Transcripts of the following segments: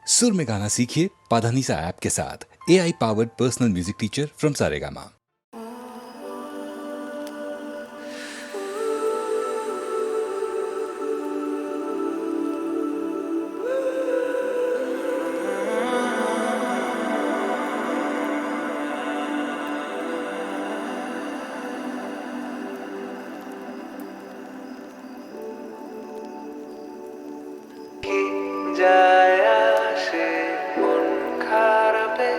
सुर में गाना सीखिए पाधानीसा ऐप के साथ। AI powered personal music teacher from Saregama. যায় আসে মন খারাপে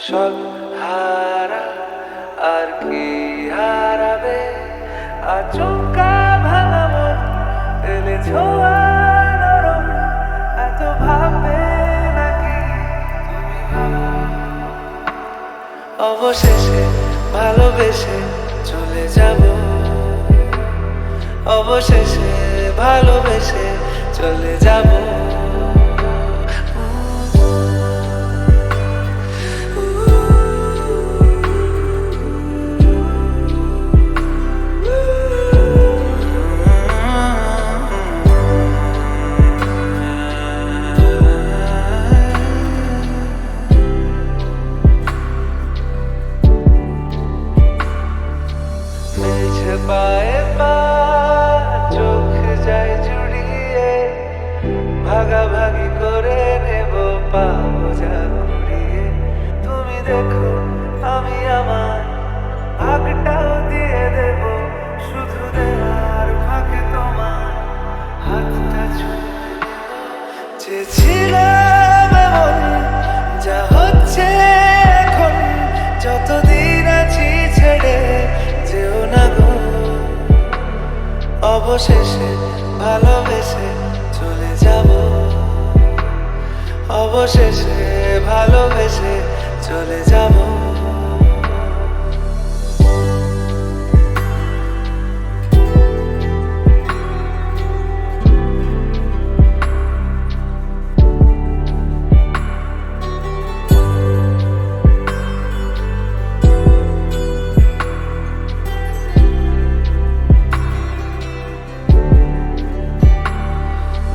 সব হারা আর কি হারাবে আচমকা ভাঙা মন এলে ছোঁয়া নরম এত ভাববে নাকি তুমি অবশেষে ভালোবেসে চলে যাব অবশেষে ভালোবেসে চলে যাব মেঝে পায়ে পা চোখ যায় জুড়িয়ে ভাগাভাগি করে নেব পাবো যা কুড়িয়ে তুমি দেখো আমি আমার ভাগটাও দিয়ে দেব শুধু দেওয়ার ফাঁকে তোমার হাতটা ছুঁয়ে চেয়েছিলাম এমন যা হচ্ছে এখন যতদিন আছি ছেড়ে যেও না গো অবশেষে ভালোবেসে চলে যাব অবশেষে ভালোবেসে চলে যাব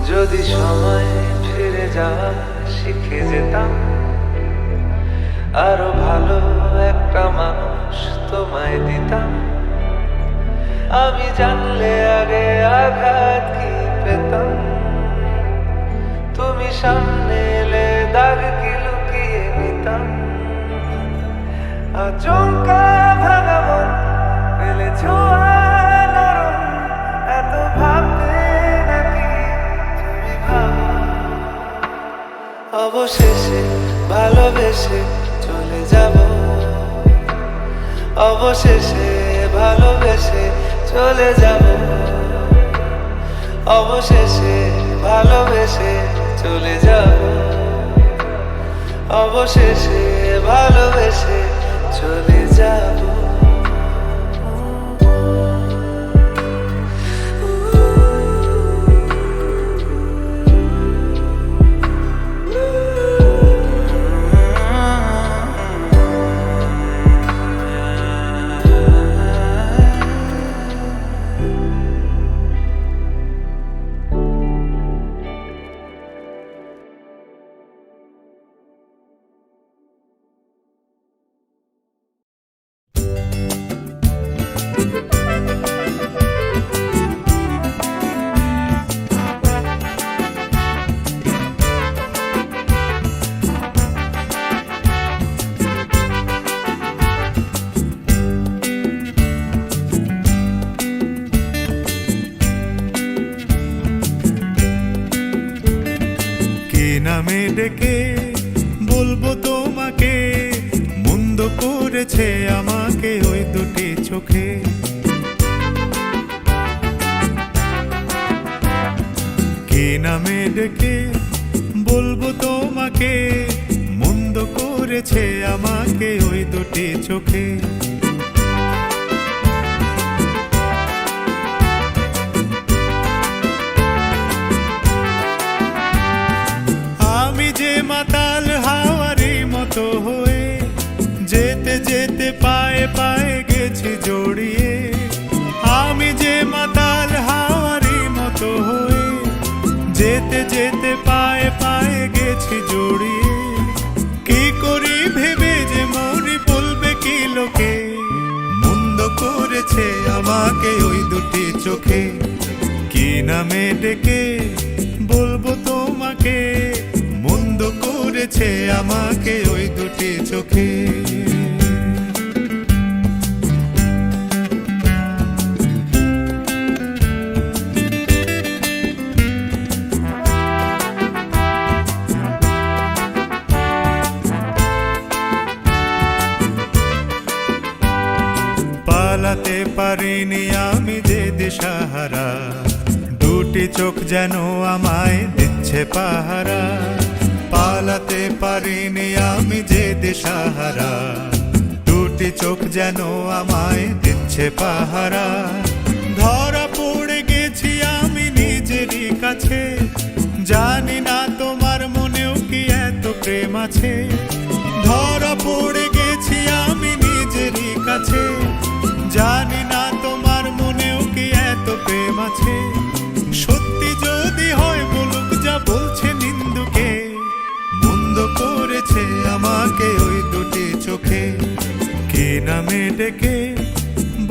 যদি সময় ফিরে যাওয়া শিখে যেতাম আরো ভালো একটা মানুষ তোমায় দিতাম আমি জানলে আগে আঘাত কি পেতাম তুমি সামনে এলে দাগ কি লুকিয়ে নিতাম আচমকা ভাঙা মন পেলে ছোঁয়া নরম এত ভাববে অবশেষে ভালোবেসে চলে যাব অবশেষে ভালোবেসে চলে যাব অবশেষে ভালোবেসে চলে যাব অবশেষে ভালোবেসে চলে যাব নামে ডেকে বলবো তোমাকে মন্দ করেছে আমাকে ওই দুটি চোখে কে নামে ডেকে বলবো তোমাকে মন্দ করেছে আমাকে ওই দুটি চোখে মাতাল হাওয়ারি মতো হয়ে যেতে যেতে পায়ে পায়ে গেছি জড়িয়ে আমি যে মাতাল হাওয়ারি মতো হয়ে যেতে যেতে পায়ে পায়ে গেছি আমাকে ওই দুটি চোখে, কি নামে ডেকে বলবো তোমাকে, মন্দ করেছে আমাকে ওই দুটি চোখে। পালাতে পারিনি আমি যে দিশাহারা, দুটি চোখ যেন আমায় দিচ্ছে পাহারা। পালাতে পারিনি আমি যে দিশাহারা, দুটি চোখ যেন আমায় দিচ্ছে পাহারা। ধরা পড়ে গেছি আমি নিজেরই কাছে, জানি না তোমার মনেও কি এত প্রেম আছে। ধরা পড়ে গেছি আমি নিজেরই কাছে, জানি না তোমার মনেও কি এত প্রেম আছে। সত্যি যদি হয় বলুক যা বলছে নিন্দুকে, মন্দ করেছে আমাকে ওই দুটি চোখে, কি নামে ডেকে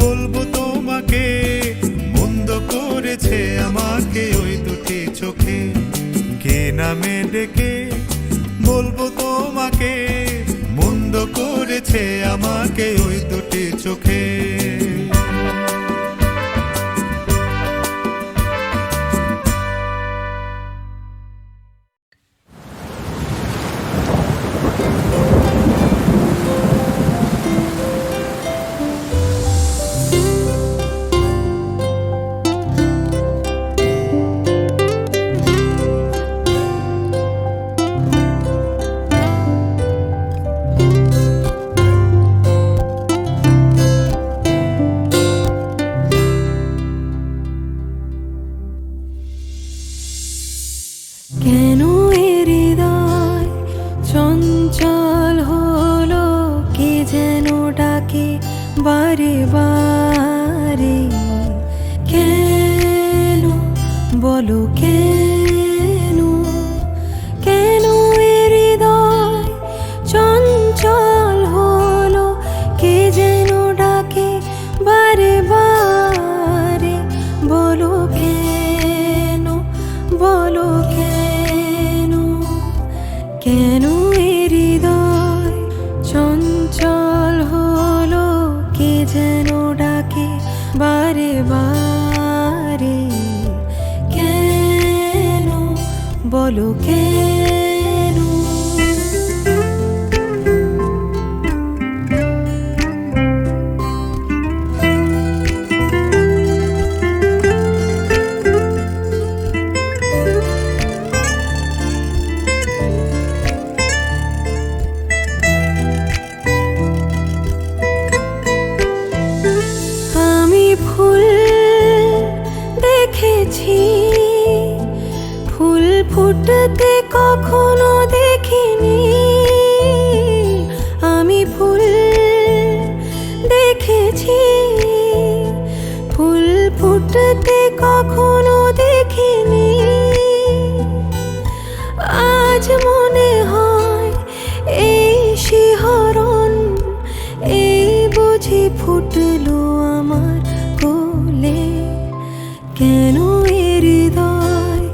বলবো তোমাকে, মন্দ করেছে আমাকে ওই দুটি চোখে, কি নামে ডেকে বলবো তোমাকে, মন্দ করেছে আমাকে ওই দুটি চোখে। কেন এ হৃদয় চঞ্চল হলো, কে যেন ডাকে বারে বারে। কেন বলো কেন, কেন এ হৃদয় চঞ্চল হলো, কে যেন ডাকে বারে বারে। বলো কেন, বলো কেন, কেন এ হৃদয় চঞ্চল হলো, কে যেন ডাকে বারে বারে। কেন বলো কেন। আমি ফুল দেখেছি, ফুল ফুটতে কখনো দেখিনি। আমি ফুল দেখেছি, ফুল ফুটতে কখনো দেখিনি। আজ মনে হয় এই শিহরণ, এই বুঝি ফুটলো আমার কোলে। কেন এ হৃদয়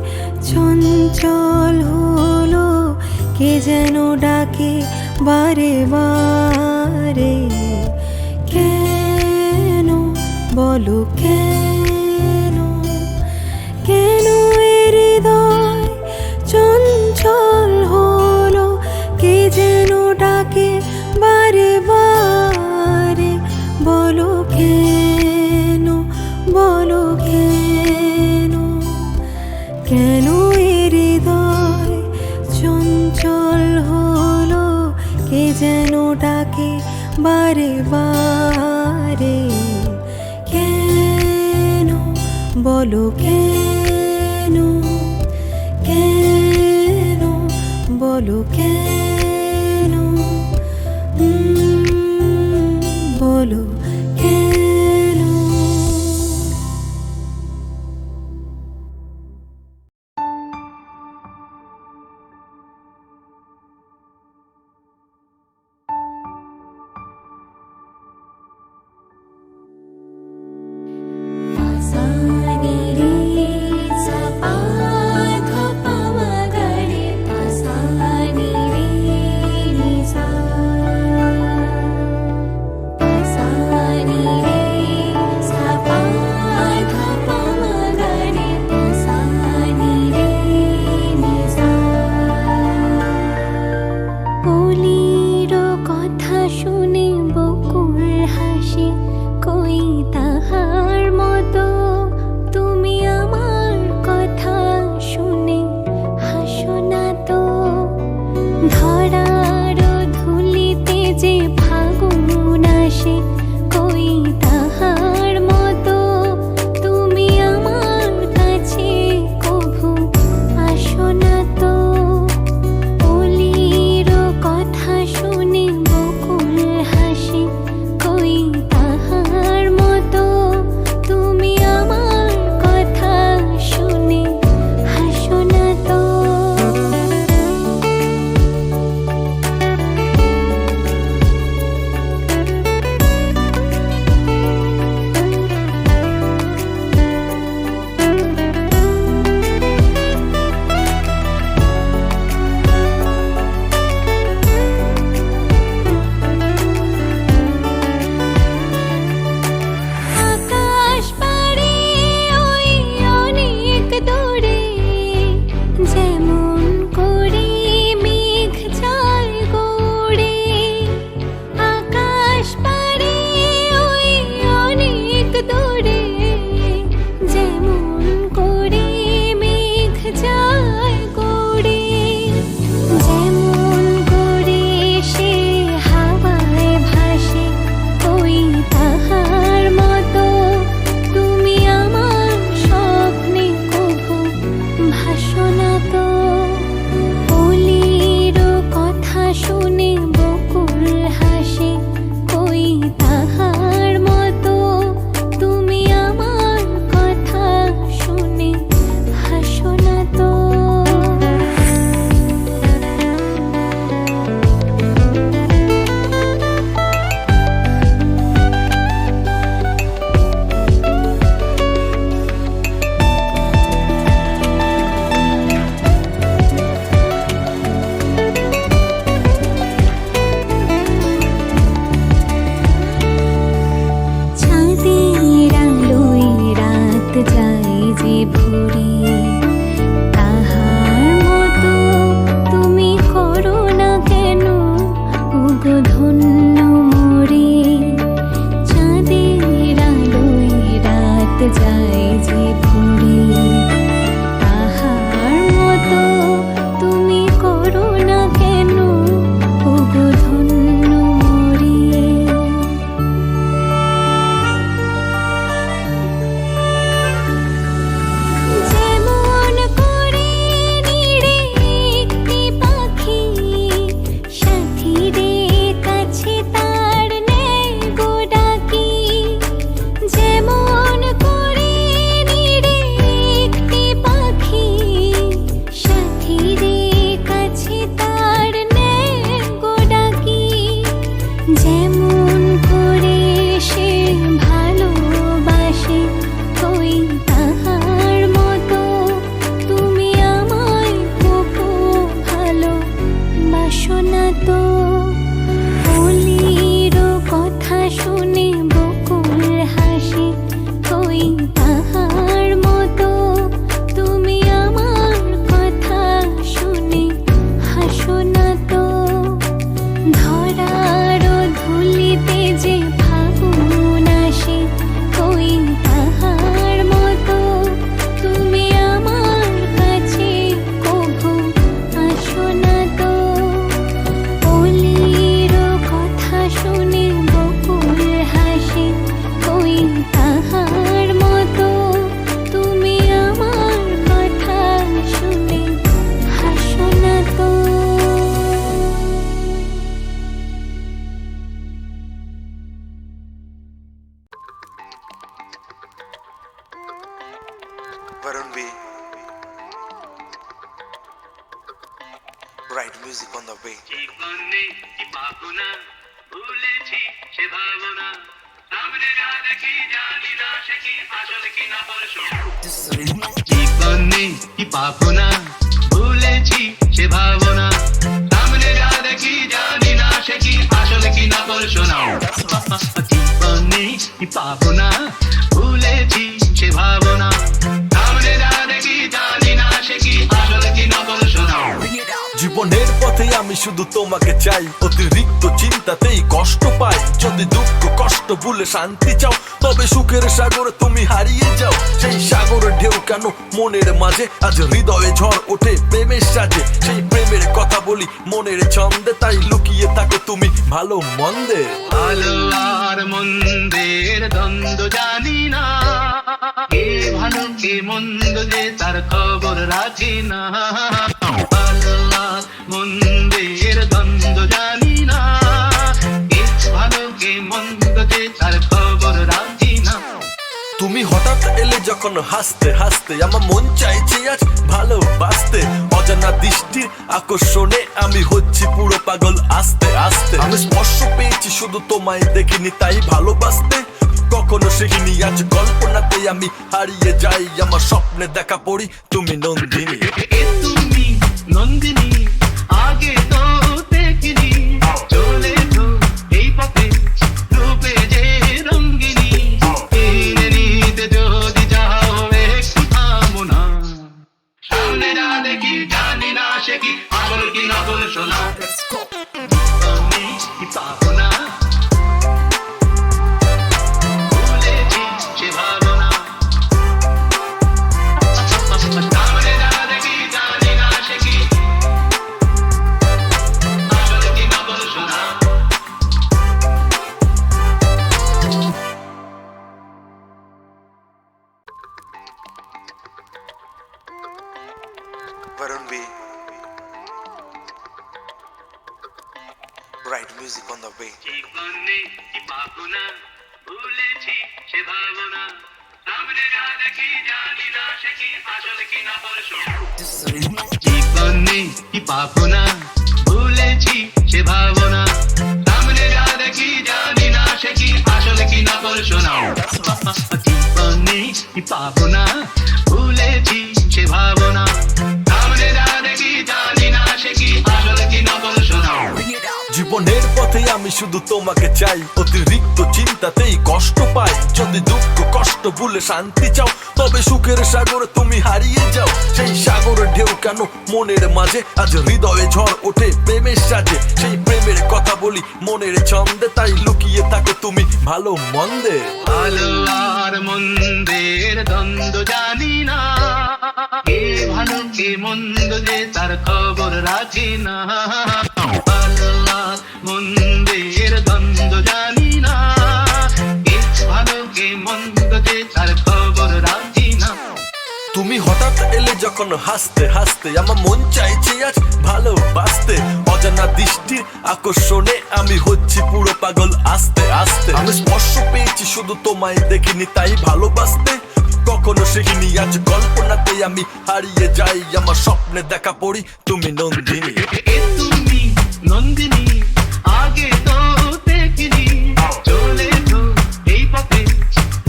চঞ্চল হলো, কে যেন ডাকে বারে বারে। কেন বলো কেন, কেন এ হৃদয় চঞ্চল হলো, কে যেন ডাকে বারে বারে। বলো কেন, বলো কেন, কেন এ হৃদয় চঞ্চল হলো, কে যেন ডাকে বারে বারে। কেন বলো কেন, কেন বলো কেন, বলো কেন। Right music on the way. জীবনে কি পাবো না ভুলেছি সে ভাবনা সামনে যা দেখি জানি না সে কি আসলে কি না পরশু জীবনে কি পাবো না ভুলেছি সে ভাবনা সামনে যা দেখি জানি না সে কি আসলে কি না পরশু জীবনে কি পাবো না ভুলেছি সে ভাবনা সামনে যা দেখি জানি না সে কি আসলে কি না পরশু জীবনের পথে আমি শুধু তোমাকে চাই অতিরিক্ত চিন্তাতেই কষ্ট পাই যদি দুঃখ কষ্ট ভুলে শান্তি চাও তবে সুখের সাগরে তুমি হারিয়ে যাও সেই সাগরের ঢেউ কেন মনের মাঝে আজ হৃদয়ে ঝড় ওঠে প্রেমের সাজে সেই প্রেমের কথা বলি মনের ছন্দে তাই লুকিয়ে থাকো তুমি ভালো মন্দে ভালো আর মন্দের দ্বন্দ্ব জানি না কে ভালো কে মন্দ যে তার খবর রাখি না ভালো আর মন্দের দ্বন্দ্ব জানি না কে ভালো কে মন্দ যে তার খবর রাখি না তুমি হঠাৎ এলে যখন হাসতে হাসতে আমার মন চাইছে আজ ভালোবাসতে অজানা দৃষ্টির আকর্ষণে আমি হচ্ছি পুরো পাগল আস্তে আস্তে আমি স্পর্শ পেয়েছি শুধু তোমায় দেখিনি তাই ভালোবাসতে কখনো শিখিনি আজ কল্পনাতে আমি হারিয়ে যাই আমার স্বপ্নে দেখা পড়ি তুমি নন্দিনী এ তুমি নন্দিনী আগে তো দেখিনি চলেছো এই পথে রূপে যে রঙ্গিনী কিনে নিতে যদি যাও একটু থামো না সামনে যা দেখি জানি না সে কি আসল কি নকল শোনা আমি কি পাবো না ভুলেছি সে ভাবনা সামনে যা দেখি জানি না সে কি আসল কি নকল শোনা Varun B. Right music on the way. জীবনে কি পাবো না ভুলেছি সে ভাবনা সামনে যা দেখি জানি না সে কি আসল কি না পরশু জীবনে কি পাবো না ভুলেছি সে ভাবনা সামনে যা দেখি জানি না সে কি আসল কি না পরশু জীবনে কি পাবো না ভুলেছি সে ভাবনা সামনে যা দেখি জানি না সে কি আসল কি না পরশু জীবনের পথে আমি শুধু তোমাকে চাই অতিরিক্ত চিন্তাতেই কষ্ট পাই যদি দুঃখ কষ্ট ভুলে শান্তি চাও তবে সুখের সাগরে তুমি হারিয়ে যাও সেই সাগরের ঢেউ কেন মনের মাঝে আজ হৃদয়ে ঝড় ওঠে প্রেমের সাজে সেই প্রেমের কথা বলি মনের ছন্দে তাই লুকিয়ে থাকো তুমি ভালো মন্দে ভালো আর মন্দের দ্বন্দ্ব জানি না কে ভালো কে মন্দ যে তার খবর রাখি না ভালো আর মন্দের দ্বন্দ্ব জানি না কে ভালো কে মন্দ যে তার খবর রাখি না তুমি হঠাৎ এলে যখন হাসতে হাসতে আমার মন চাইছে আজ ভালোবাসতে অজানা দৃষ্টির আকর্ষণে আমি হচ্ছি পুরো পাগল আস্তে আস্তে আমি স্পর্শ পেয়েছি শুধু তোমায় দেখিনি তাই ভালোবাসতে কখনো শিখিনি আজ কল্পনাতে আমি হারিয়ে যাই আমার স্বপ্নে দেখা পড়ি তুমি নন্দিনী এ তুমি নন্দিনী আগে তো দেখিনি চলেছো এই পথে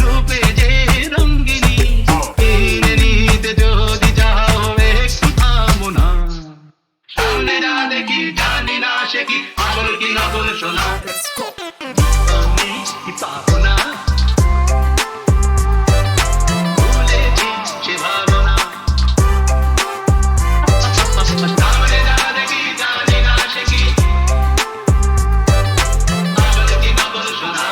রূপে যে রঙ্গিনী কিনে নিতে যদি যাও একটু থামো না সামনে যা দেখি জানি না সে কি আসল কি নকল শোনা আমি কি পাবো না ভুলেছি সে ভাবনা সামনে যা দেখি জানি না সে কি আসল কি নকল শোনা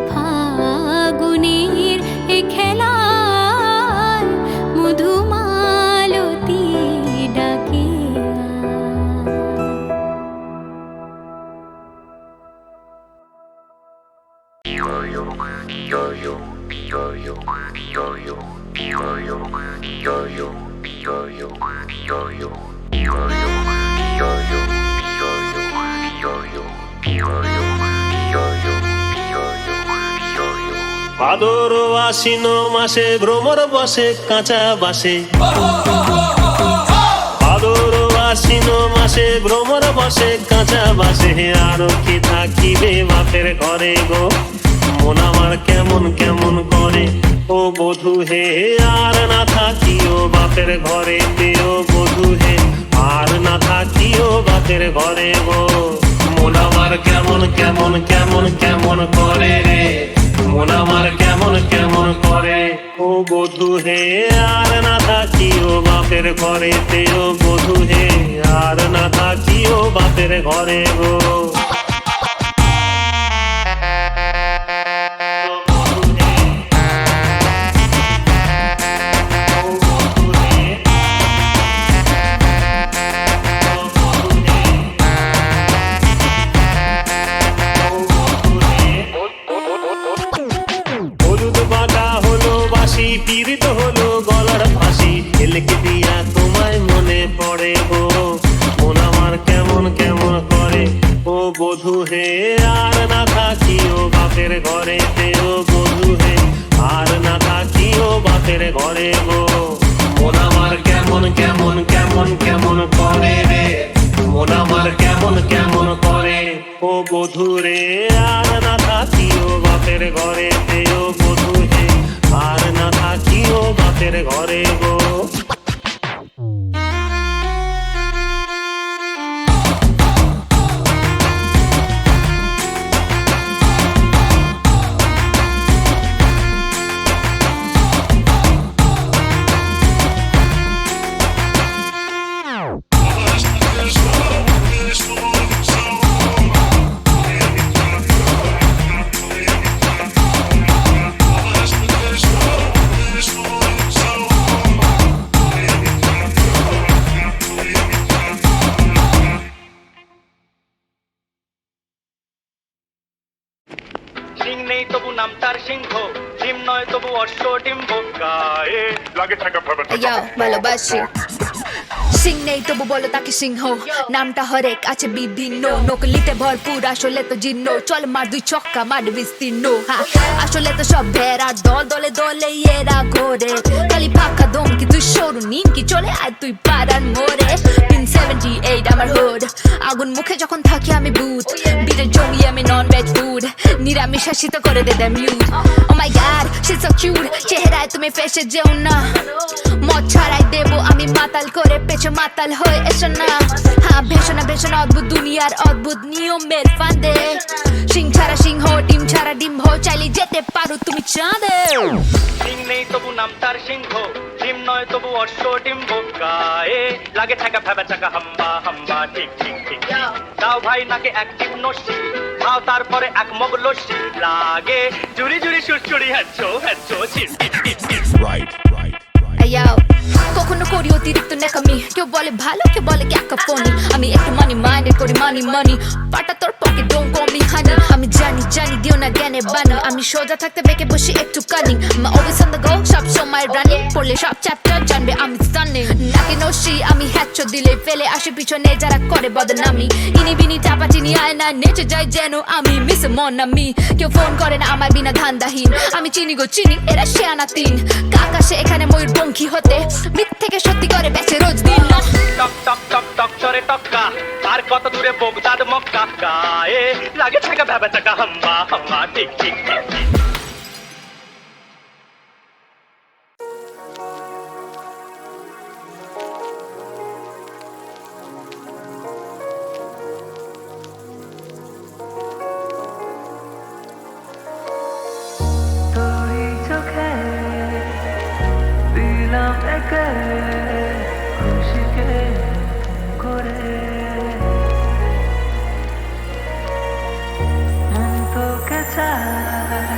ফাগুনের এ খেলায় মধুমালতী ডাকে ভাদর আশ্বিন মাসে ভ্রমর বসে কাঁচা বাসে ভাদর আশ্বিন মাসে ভ্রমর বসে কাঁচা বাসে আর কি থাকিবে বাপের ঘরে গো মন আমার কেমন কেমন করে ও বধূ হে আর না থাকিও বাপের ঘরে ও বধূ হে আর না থাকিও বাপের ঘরে গো মন আমার কেমন কেমন কেমন কেমন করে রে মন আমার কেমন কেমন করে ও বধূ হে আর না থাকিও বাপের ঘরে ও বধূ হে আর না থাকিও বাপের ঘরে গো পীড়িত হলো গলার ফাঁসি এলকে দিয়া তোমায় মনে পড়ে গো মন আমার কেমন কেমন করে ও বধূ হে আর না থাকিও বাপের ঘরে ও বধূ হে আর না থাকিও বাপের ঘরে গো মন আমার কেমন কেমন কেমন কেমন করে রে মন আমার কেমন কেমন করে ও বধূ রে আর না থাকিও বাপের ঘরে ও বধূ হে আর না থাকিও বাপের ঘরে গো সিং নেই তবু নাম তার সিংহ ডিম নয় তবু অশ্ব ডিম্ব গায়ে লাগে থাকা Yo, ভালোবাসি সিং নেই তবু বলো তাকে সিংহ নামটা হরেক আছে বিভিন্ন নকলিতে ভরপুর আসলে তো জিন্ন চল মার দুই ছক্কা মার বিস্তীর্ণ আসলে তো সব ভেড়ার দল দলে দলে এরা ঘোরে খালি ফাঁকা দমকি তুই সরু নিমকি চলে আর তুই পাড়ার মোড়ে পিন 78 আমার হুড আগুন মুখে যখন থাকি আমি বুথ বিটের জমি আমি নন ভেজ ফুড নিরামিষ হাসিত করে they them mute oh my god she so cute চেহারায় তুমি ফেসে যেও না মদ ছাড়াই দেবো আমি মাতাল করে পেছনে মাতাল হয়ে এসো না হ্যাঁ ভেষণা ভেষণা অদ্ভুত দুনিয়ার অদ্ভুত নিয়মের ফাঁদে সিং ছাড়া সিংহ ডিম ছাড়া ডিম হো চাইলে যেতে পারো তুমি চাঁদে সিং নেই তবু নাম তার সিংহ ডিম নয় তবু অশ্ব ডিম্ব গায়ে লাগে থাকা ভেবা চাকা হাম্বা হাম্বা ঠিক ঠিক ঠিক দাও ভাই নাকে এক টিপ নস্যি খাও তারপরে এক মগ লস্যি লাগে জুড়ি জুড়ি সুরসুরি হ্যাচ্ছো হ্যাচ্ছো চিট চিট চিট রাইট Yo, কখনো করি অতিরিক্ত নেকামি কেউ বলে ভালো কেউ বলে ক্যাকাফোনি আমি একটু মানি মাইন্ডেড করি মানি মানি পাটা তোর পকেট ডোন্ট কল মি হানি আমি জানি জানি দিও না জ্ঞানে বানি আমি সোজা থাকতে বেঁকে বসি একটু কানিং আমি অলওয়েজ অন দ্য গো সব সময় রানিং পড়লে সব চ্যাপ্টার জানবে আমি স্টানিং নাকি নসি আমি হ্যাচ্ছ দিলে ফেলে আসে পিছনে যারা করে বদনামি ইনি বিনি চাপা চিনি আয় না নেচে যায় যেন আমি মিস মন আমি কেউ ফোন করে না আমার বিনা ধান্দাহীন আমি চিনি গো চিনি এরা শেয়ানা তিন কাকাশে এখানে ময়ূর পঙ্খী হতে মিথ থেকে সত্যি করে বেঁচে রোজ দিন টক টক টক টক চরে টক্কা আর কত দূরে বগদাদ মক্কা গায়ে লাগে থাকা ভেবা চাকা হাম্বা হাম্বা ঠিক ঠিক ঠিক ঠিক চায়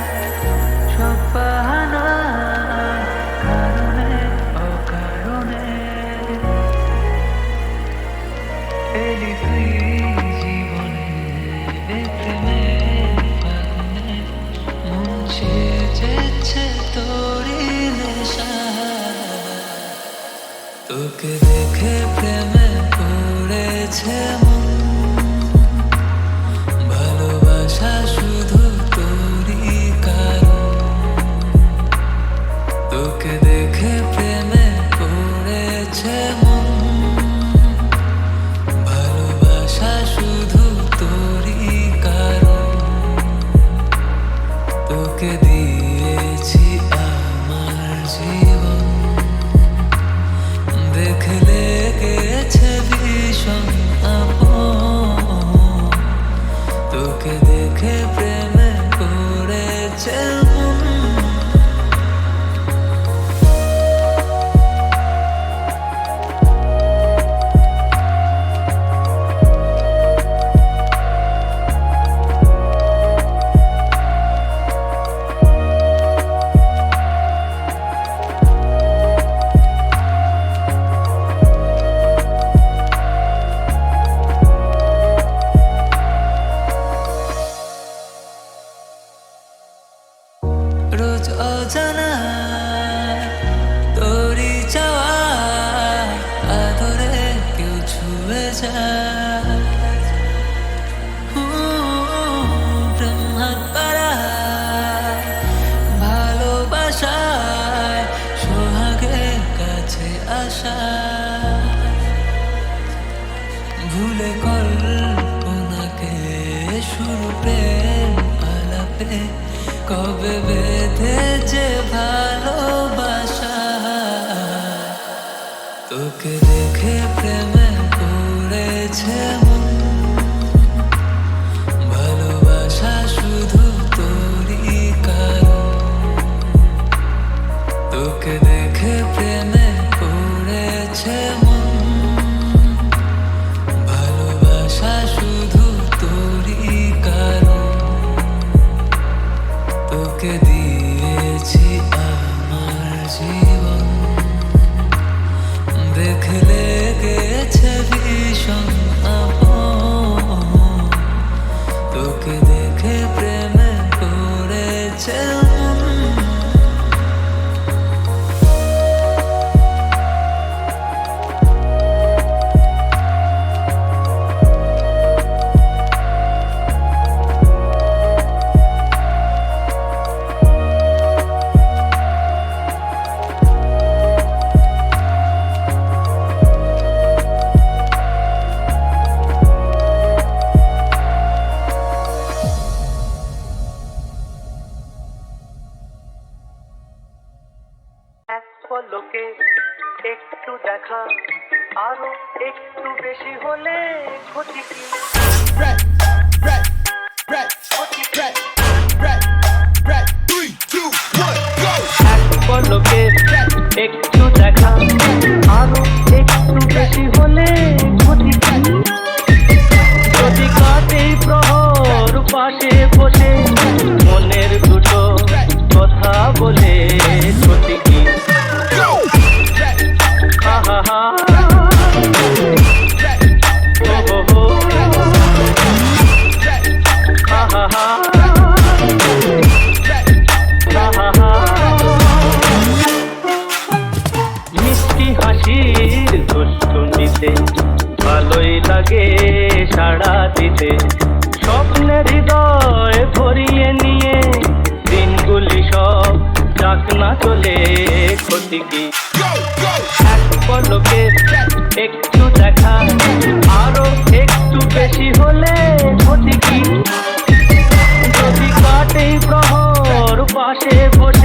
তোরই নেশা তোকে দেখে প্রেমে পড়েছে মন ভালোবাসা শুধু তোরই কারণ তোকে দেখে প্রেমে পড়েছে মন ভালোবাসা শুধু তোরই কারণ তোকে দিয়েছি আমার জীবন দেখলে গেছে ভীষণ আপন তোকে দেখে প্রেমে পড়েছে মন রোজ অজানা তোরই চাওয়া আদরে কেউ ছুঁয়ে যায় ব্রহ্মাত পাড়ায় ভালোবাসায় সোহাগের কাছে আসা ভুলে কল্পনাকে শুরু প্রেম আলাপে কবে বেঁধেছে ভালোবাসা তোকে দেখে প্রেমে পড়েছে মন ভালোবাসা শুধু তোরই কারণ তোকে দেখে প্রেমে পড়েছে মন ভালোবাসা শুধু তোরই কারণ তোকে দিয়েছি আমার জীবন দেখলে গেছে ভীষণ আপন তোকে দেখে প্রেমে পড়েছে মন পলকে একটু দেখা আরো একটু বেশি হলে ক্ষতি কি পলকে একটু দেখা আরো একটু বেশি হলে ক্ষতি কি যদি কাটে প্রহর পাশে বসে মনের দুটো কথা বলে ক্ষতি কি হা হা মিষ্টি হাসির দুষ্টুমিতে ভালোই লাগে সাড়া দিতে স্বপ্নের হৃদয় ভরিয়ে নিয়ে দিনগুলি সব ডাক না চলে ক্ষতি কি এক পলকে একটু দেখা আরো একটু বেশি হলে ক্ষতি কি যদি কাটে প্রহর পাশে বসে